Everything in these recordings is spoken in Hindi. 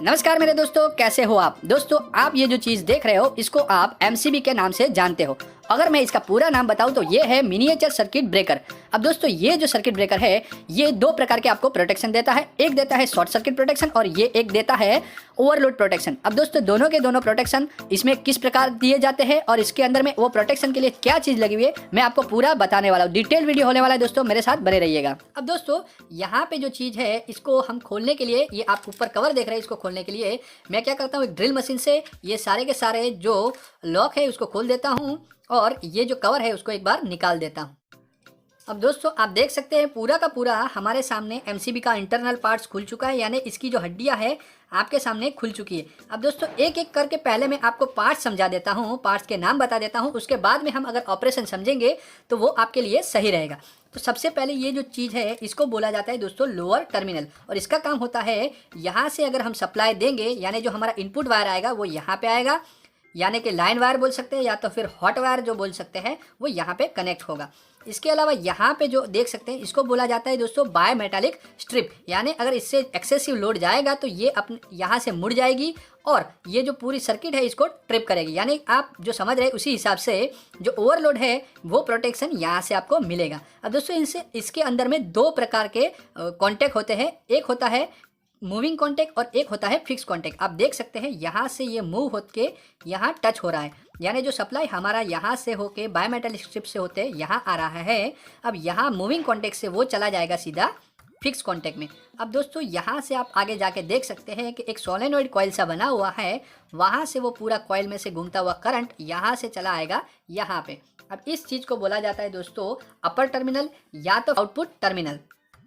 नमस्कार मेरे दोस्तों, कैसे हो आप। दोस्तों, आप ये जो चीज़ देख रहे हो इसको आप एमसीबी के नाम से जानते हो। अगर मैं इसका पूरा नाम बताऊं तो ये है मिनिएचर सर्किट ब्रेकर। अब दोस्तों, ये जो सर्किट ब्रेकर है ये दो प्रकार के आपको प्रोटेक्शन देता है। एक देता है शॉर्ट सर्किट प्रोटेक्शन और ये एक देता है ओवरलोड प्रोटेक्शन। अब दोस्तों, दोनों के दोनों प्रोटेक्शन इसमें किस प्रकार दिए जाते हैं और इसके अंदर में वो प्रोटेक्शन के लिए क्या चीज़ लगी हुई है मैं आपको पूरा बताने वाला हूँ। डिटेल वीडियो होने वाला है दोस्तों, मेरे साथ बने रहिएगा। अब दोस्तों, यहाँ पे जो चीज़ है इसको हम खोलने के लिए, ये आप ऊपर कवर देख रहे हैं, इसको खोलने के लिए मैं क्या करता हूँ, एक ड्रिल मशीन से ये सारे के सारे जो लॉक है उसको खोल देता हूँ और ये जो कवर है उसको एक बार निकाल देता हूँ। अब दोस्तों, आप देख सकते हैं पूरा का पूरा हमारे सामने एमसीबी का इंटरनल पार्ट्स खुल चुका है, यानी इसकी जो हड्डियां है आपके सामने खुल चुकी है। अब दोस्तों, एक एक करके पहले मैं आपको पार्ट्स समझा देता हूँ, पार्ट्स के नाम बता देता हूँ, उसके बाद में हम अगर ऑपरेशन समझेंगे तो वो आपके लिए सही रहेगा। तो सबसे पहले ये जो चीज़ है इसको बोला जाता है दोस्तों लोअर टर्मिनल, और इसका काम होता है यहाँ से अगर हम सप्लाई देंगे यानी जो हमारा इनपुट वायर आएगा वो यहाँ पे आएगा, यानी कि लाइन वायर बोल सकते हैं या तो फिर हॉट वायर जो बोल सकते हैं वो यहाँ पे कनेक्ट होगा। इसके अलावा यहाँ पे जो देख सकते हैं इसको बोला जाता है दोस्तों बाय मेटालिक स्ट्रिप, यानी अगर इससे एक्सेसिव लोड जाएगा तो ये अपने यहाँ से मुड़ जाएगी और ये जो पूरी सर्किट है इसको ट्रिप करेगी। यानी आप जो समझ रहे हैं उसी हिसाब से जो ओवरलोड है वो प्रोटेक्शन यहाँ से आपको मिलेगा। अब दोस्तों, इनसे इसके अंदर में दो प्रकार के कॉन्टैक्ट होते हैं, एक होता है मूविंग कॉन्टैक्ट और एक होता है फिक्स कॉन्टैक्ट। आप देख सकते हैं यहाँ से ये मूव होके यहाँ टच हो रहा है, यानी जो सप्लाई हमारा यहाँ से होके बायोमेटालिक स्ट्रिप से होते यहाँ आ रहा है। अब यहाँ मूविंग कॉन्टैक्ट से वो चला जाएगा सीधा फिक्स कॉन्टैक्ट में। अब दोस्तों, यहाँ से आप आगे जाके देख सकते हैं कि एक सोलेनॉइड कॉइल सा बना हुआ है, वहाँ से वो पूरा कॉइल में से घूमता हुआ करंट यहाँ से चला आएगा यहाँ पे। अब इस चीज़ को बोला जाता है दोस्तों अपर टर्मिनल या तो आउटपुट टर्मिनल।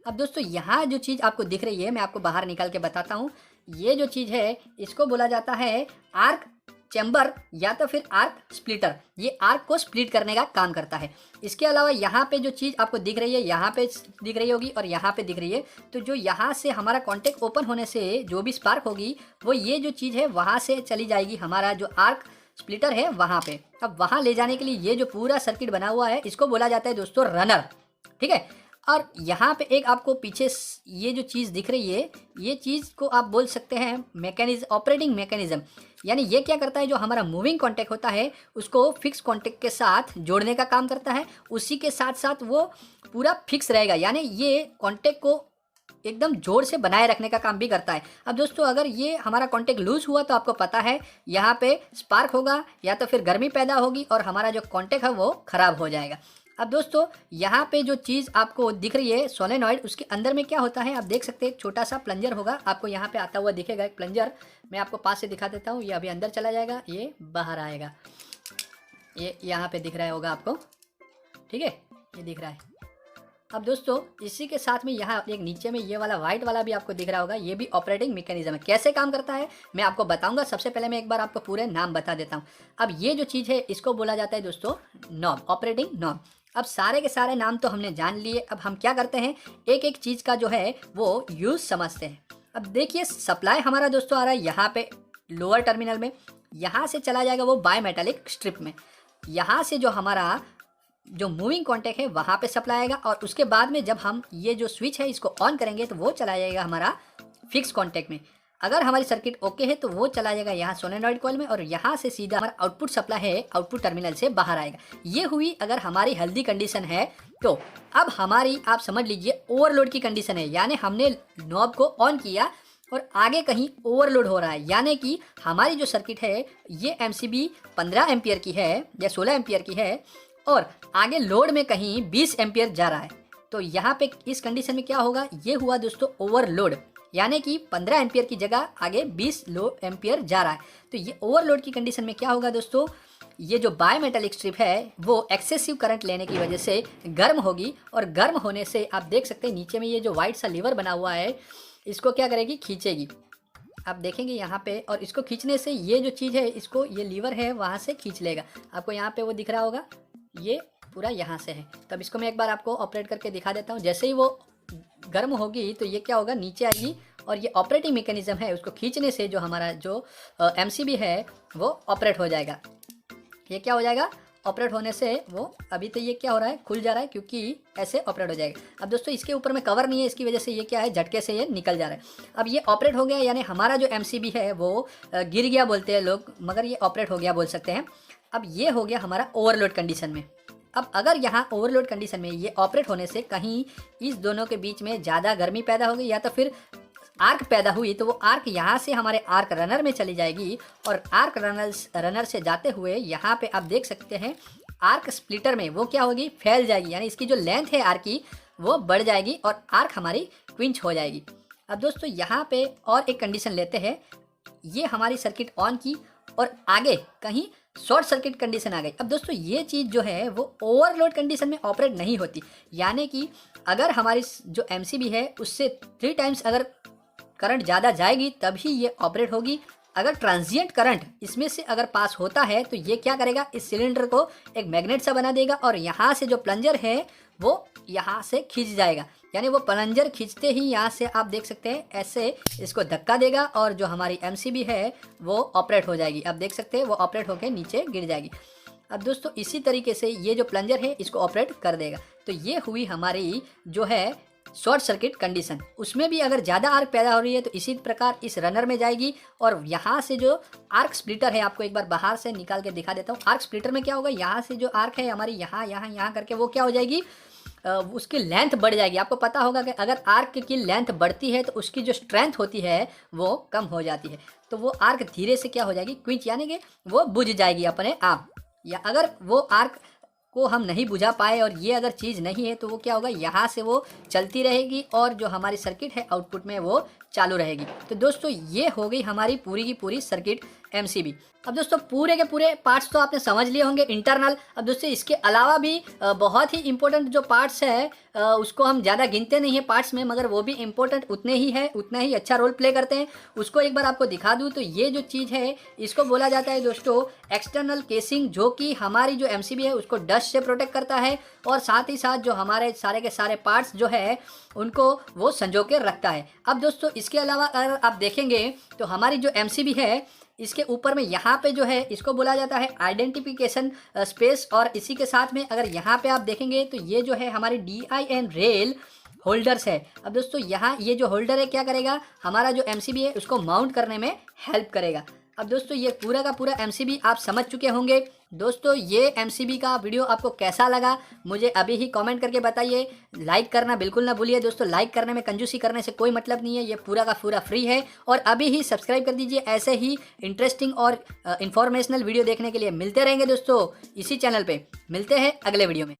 अब दोस्तों, यहाँ जो चीज़ आपको दिख रही है मैं आपको बाहर निकाल के बताता हूँ। ये जो चीज़ है इसको बोला जाता है आर्क चैम्बर या तो फिर आर्क स्प्लिटर। ये आर्क को स्प्लिट करने का काम करता है। इसके अलावा यहाँ पे जो चीज़ आपको दिख रही है, यहाँ पे दिख रही होगी और यहाँ पे दिख रही है, तो जो यहाँ से हमारा कॉन्टैक्ट ओपन होने से जो भी स्पार्क होगी वो ये जो चीज़ है वहाँ से चली जाएगी हमारा जो आर्क स्प्लिटर है वहाँ पे। अब वहाँ ले जाने के लिए ये जो पूरा सर्किट बना हुआ है इसको बोला जाता है दोस्तों रनर, ठीक है। और यहाँ पे एक आपको पीछे ये जो चीज़ दिख रही है ये चीज़ को आप बोल सकते हैं मैकेनिज्म, ऑपरेटिंग मैकेनिज्म। यानी ये क्या करता है, जो हमारा मूविंग कॉन्टैक्ट होता है उसको फिक्स कॉन्टैक्ट के साथ जोड़ने का काम करता है, उसी के साथ साथ वो पूरा फिक्स रहेगा, यानी ये कॉन्टैक्ट को एकदम जोर से बनाए रखने का काम भी करता है। अब दोस्तों, अगर ये हमारा कॉन्टैक्ट लूज हुआ तो आपको पता है यहाँ पे स्पार्क होगा या तो फिर गर्मी पैदा होगी और हमारा जो कॉन्टैक्ट है वो ख़राब हो जाएगा। अब दोस्तों, यहाँ पे जो चीज़ आपको दिख रही है सोलेनॉइड, उसके अंदर में क्या होता है आप देख सकते हैं, एक छोटा सा प्लंजर होगा, आपको यहाँ पे आता हुआ दिखेगा एक प्लंजर। मैं आपको पास से दिखा देता हूँ। ये अभी अंदर चला जाएगा, ये बाहर आएगा, ये यहाँ पे दिख रहा होगा आपको, ठीक है, ये दिख रहा है। अब दोस्तों, इसी के साथ में यहाँ एक नीचे में ये वाला वाइट वाला भी आपको दिख रहा होगा, ये भी ऑपरेटिंग मैकेनिज्म है। कैसे काम करता है मैं आपको बताऊंगा। सबसे पहले मैं एक बार आपको पूरे नाम बता देता हूँ। अब ये जो चीज़ है इसको बोला जाता है दोस्तों नॉब, ऑपरेटिंग नॉब। अब सारे के सारे नाम तो हमने जान लिए, अब हम क्या करते हैं एक एक चीज़ का जो है वो यूज़ समझते हैं। अब देखिए, सप्लाई हमारा दोस्तों आ रहा है यहाँ पे लोअर टर्मिनल में, यहाँ से चला जाएगा वो बाय मेटालिक स्ट्रिप में, यहाँ से जो हमारा जो मूविंग कॉन्टैक्ट है वहाँ पे सप्लाई आएगा और उसके बाद में जब हम ये जो स्विच है इसको ऑन करेंगे तो वो चला जाएगा हमारा फिक्स कॉन्टैक्ट में। अगर हमारी सर्किट ओके है तो वो चला जाएगा यहाँ सोलेनॉइड कॉइल में और यहाँ से सीधा हमारा आउटपुट सप्लाई है आउटपुट टर्मिनल से बाहर आएगा। ये हुई अगर हमारी हेल्दी कंडीशन है तो। अब हमारी आप समझ लीजिए ओवरलोड की कंडीशन है, यानी हमने नॉब को ऑन किया और आगे कहीं ओवरलोड हो रहा है, यानी कि हमारी जो सर्किट है ये एमसीबी 15 एम्पियर की है या 16 एम्पियर की है और आगे लोड में कहीं 20 एम्पियर जा रहा है। तो यहाँ पे इस कंडीशन में क्या होगा, ये हुआ दोस्तों ओवरलोड, यानी कि 15 एम्पियर की जगह आगे 20 एम्पियर जा रहा है। तो ये ओवरलोड की कंडीशन में क्या होगा दोस्तों, ये जो बायोमेटालिक स्ट्रिप है वो एक्सेसिव करंट लेने की वजह से गर्म होगी और गर्म होने से आप देख सकते हैं नीचे में ये जो वाइट सा लीवर बना हुआ है इसको क्या करेगी, खींचेगी। आप देखेंगे यहाँ पे, और इसको खींचने से ये जो चीज़ है इसको ये लीवर है वहाँ से खींच लेगा। आपको यहाँ पे वो दिख रहा होगा, ये पूरा यहाँ से है। तब इसको मैं एक बार आपको ऑपरेट करके दिखा देता हूँ। जैसे ही वो गर्म होगी तो ये क्या होगा, नीचे आएगी और ये ऑपरेटिंग मैकेनिज्म है, उसको खींचने से जो हमारा जो एमसीबी है वो ऑपरेट हो जाएगा। ये क्या हो जाएगा, ऑपरेट होने से वो अभी तो ये क्या हो रहा है, खुल जा रहा है क्योंकि ऐसे ऑपरेट हो जाएगा। अब दोस्तों इसके ऊपर में कवर नहीं है, इसकी वजह से ये क्या है, झटके से ये निकल जा रहा है। अब ये ऑपरेट हो गया, यानी हमारा जो MCB है वो गिर गया बोलते हैं लोग, मगर ये ऑपरेट हो गया बोल सकते हैं। अब ये हो गया हमारा ओवरलोड कंडीशन में। अब अगर यहाँ ओवरलोड कंडीशन में ये ऑपरेट होने से कहीं इस दोनों के बीच में ज़्यादा गर्मी पैदा हो गई या तो फिर आर्क पैदा हुई, तो वो आर्क यहाँ से हमारे आर्क रनर में चली जाएगी और आर्क रनर से जाते हुए यहाँ पे आप देख सकते हैं आर्क स्प्लिटर में वो क्या होगी, फैल जाएगी, यानी इसकी जो लेंथ है आर्क की वो बढ़ जाएगी और आर्क हमारी क्विंच हो जाएगी। अब दोस्तों यहाँ पे और एक कंडीशन लेते हैं, ये हमारी सर्किट ऑन की और आगे कहीं शॉर्ट सर्किट कंडीशन आ गई। अब दोस्तों ये चीज़ जो है वो ओवरलोड कंडीशन में ऑपरेट नहीं होती, यानी कि अगर हमारी जो MCB है उससे 3 टाइम्स अगर करंट ज़्यादा जाएगी तभी ये ऑपरेट होगी। अगर ट्रांजिएंट करंट इसमें से अगर पास होता है तो ये क्या करेगा, इस सिलेंडर को एक मैग्नेट सा बना देगा और यहाँ से जो प्लंजर है वो यहाँ से खींच जाएगा, यानी वो प्लंजर खींचते ही यहाँ से आप देख सकते हैं ऐसे इसको धक्का देगा और जो हमारी MCB है वो ऑपरेट हो जाएगी। अब देख सकते हैं वो ऑपरेट होकर नीचे गिर जाएगी। अब दोस्तों इसी तरीके से ये जो प्लंजर है इसको ऑपरेट कर देगा। तो ये हुई हमारी जो है शॉर्ट सर्किट कंडीशन। उसमें भी अगर ज़्यादा आर्क पैदा हो रही है तो इसी प्रकार इस रनर में जाएगी और यहाँ से जो आर्क स्प्लिटर है, आपको एक बार बाहर से निकाल के दिखा देता हूँ। आर्क स्प्लिटर में क्या होगा, यहाँ से जो आर्क है हमारी यहाँ करके वो क्या हो जाएगी, उसकी लेंथ बढ़ जाएगी। आपको पता होगा कि अगर आर्क की लेंथ बढ़ती है तो उसकी जो स्ट्रेंथ होती है वो कम हो जाती है, तो वो आर्क धीरे से क्या हो जाएगी, क्विंच, यानी कि वो बुझ जाएगी अपने आप। या अगर वो आर्क को हम नहीं बुझा पाए और ये अगर चीज़ नहीं है तो वो क्या होगा, यहाँ से वो चलती रहेगी और जो हमारी सर्किट है आउटपुट में वो चालू रहेगी। तो दोस्तों ये हो गई हमारी पूरी की पूरी सर्किट MCB। अब दोस्तों पूरे के पूरे पार्ट्स तो आपने समझ लिए होंगे इंटरनल। अब दोस्तों इसके अलावा भी बहुत ही इंपॉर्टेंट जो पार्ट्स है उसको हम ज़्यादा गिनते नहीं है पार्ट्स में, मगर वो भी इंपॉर्टेंट उतने ही है, उतना ही अच्छा रोल प्ले करते हैं। उसको एक बार आपको दिखा दूँ तो ये जो चीज़ है इसको बोला जाता है दोस्तों एक्सटर्नल केसिंग, जो कि हमारी जो MCB है उसको डस्ट से प्रोटेक्ट करता है और साथ ही साथ जो हमारे सारे के सारे पार्ट्स जो है उनको वो संजो के रखता है। अब दोस्तों इसके अलावा अगर आप देखेंगे तो हमारी जो MCB है इसके ऊपर में यहाँ पे जो है इसको बोला जाता है आइडेंटिफिकेशन स्पेस, और इसी के साथ में अगर यहाँ पे आप देखेंगे तो ये जो है हमारी DIN रेल होल्डर्स है। अब दोस्तों यहाँ ये जो होल्डर है क्या करेगा, हमारा जो MCB है उसको माउंट करने में हेल्प करेगा। अब दोस्तों ये पूरा का पूरा MCB आप समझ चुके होंगे। दोस्तों ये MCB का वीडियो आपको कैसा लगा मुझे अभी ही कमेंट करके बताइए। लाइक करना बिल्कुल ना भूलिए दोस्तों, लाइक करने में कंजूसी करने से कोई मतलब नहीं है, ये पूरा का पूरा फ्री है। और अभी ही सब्सक्राइब कर दीजिए, ऐसे ही इंटरेस्टिंग और इन्फॉर्मेशनल वीडियो देखने के लिए मिलते रहेंगे दोस्तों इसी चैनल पे। मिलते हैं अगले वीडियो में।